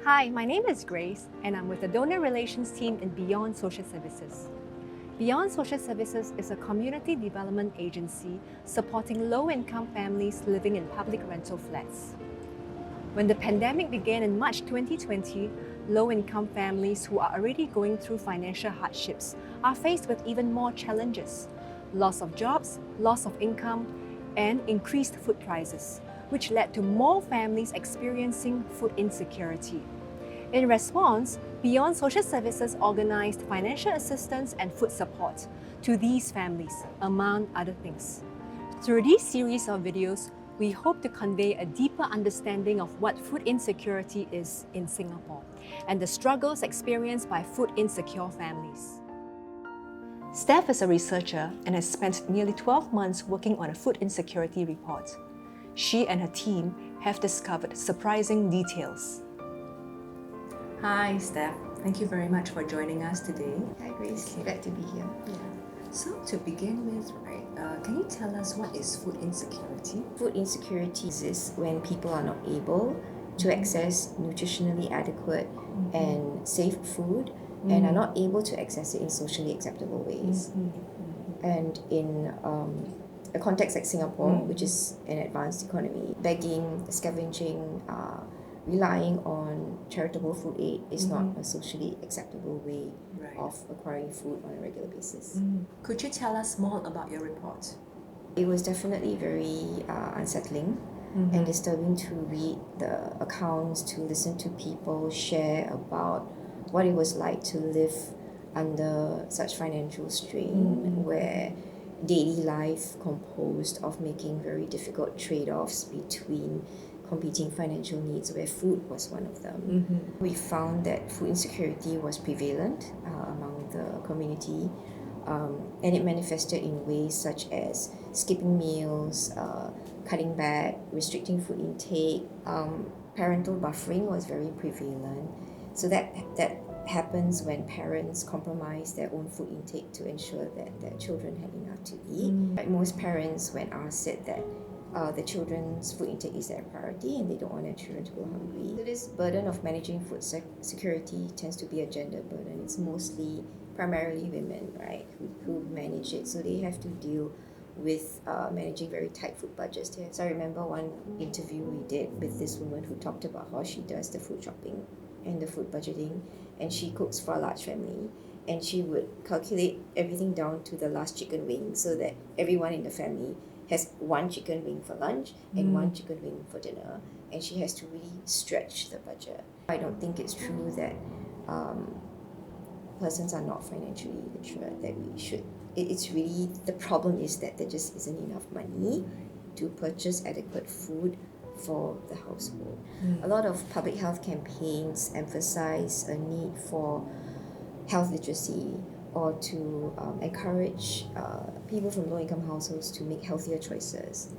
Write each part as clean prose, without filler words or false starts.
Hi, my name is Grace, and I'm with the Donor Relations team in Beyond Social Services. Beyond Social Services is a community development agency supporting low-income families living in public rental flats. When the pandemic began in March 2020, low-income families who are already going through financial hardships are faced with even more challenges: loss of jobs, loss of income, and increased food prices, which led to more families experiencing food insecurity. In response, Beyond Social Services organized financial assistance and food support to these families, among other things. Through this series of videos, we hope to convey a deeper understanding of what food insecurity is in Singapore and the struggles experienced by food insecure families. Steph is a researcher and has spent nearly 12 months working on a food insecurity report. She and her team have discovered surprising details. Hi, Steph. Thank you very much for joining us today. Hi Grace, glad to be here. So to begin with, can you tell us what is food insecurity? Food insecurity is when people are not able to access nutritionally adequate and safe food and are not able to access it in socially acceptable ways. And in a context like Singapore, which is an advanced economy, begging, scavenging, relying on charitable food aid is not a socially acceptable way of acquiring food on a regular basis. Could you tell us more about your report? It was definitely very unsettling and disturbing to read the accounts, to listen to people share about what it was like to live under such financial strain, where daily life composed of making very difficult trade-offs between competing financial needs, where food was one of them. We found that food insecurity was prevalent among the community, and it manifested in ways such as skipping meals, cutting back, restricting food intake. Parental buffering was very prevalent. So that happens when parents compromise their own food intake to ensure that their children had enough to eat. Like most parents, when asked, said that the children's food intake is their priority and they don't want their children to go hungry. So this burden of managing food security tends to be a gender burden. It's mostly primarily women, right, who manage it. So they have to deal with managing very tight food budgets there. So I remember one interview we did with this woman who talked about how she does the food shopping and the food budgeting, and she cooks for a large family, and she would calculate everything down to the last chicken wing so that everyone in the family has one chicken wing for lunch and one chicken wing for dinner, and she has to really stretch the budget. I don't think it's true that persons are not financially literate, that we should. It's really, the problem is that there just isn't enough money to purchase adequate food for the household. A lot of public health campaigns emphasize a need for health literacy, or to encourage people from low-income households to make healthier choices.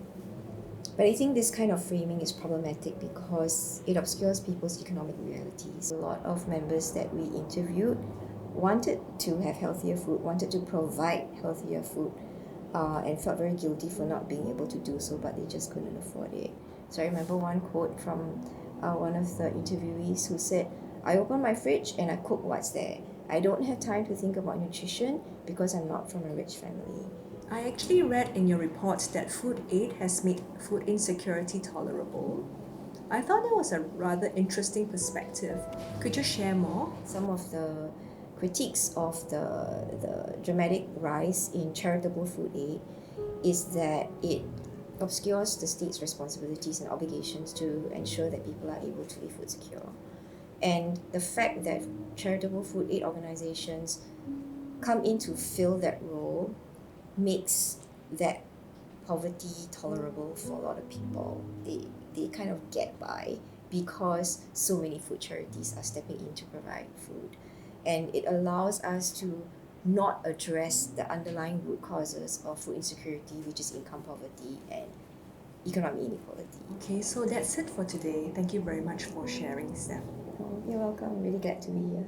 But I think this kind of framing is problematic because it obscures people's economic realities. A lot of members that we interviewed wanted to have healthier food, wanted to provide healthier food, and felt very guilty for not being able to do so, but they just couldn't afford it. So I remember one quote from one of the interviewees who said, "I open my fridge and I cook what's there. I don't have time to think about nutrition because I'm not from a rich family." I actually read in your report that food aid has made food insecurity tolerable. I thought that was a rather interesting perspective. Could you share more? Some of the critiques of the dramatic rise in charitable food aid is that it obscures the state's responsibilities and obligations to ensure that people are able to be food secure. And the fact that charitable food aid organizations come in to fill that role makes that poverty tolerable for a lot of people. They kind of get by because so many food charities are stepping in to provide food. And it allows us to not address the underlying root causes of food insecurity, which is income poverty and economic inequality. Okay, so that's it for today. Thank you very much for sharing, Steph. You're welcome. Really glad to be here.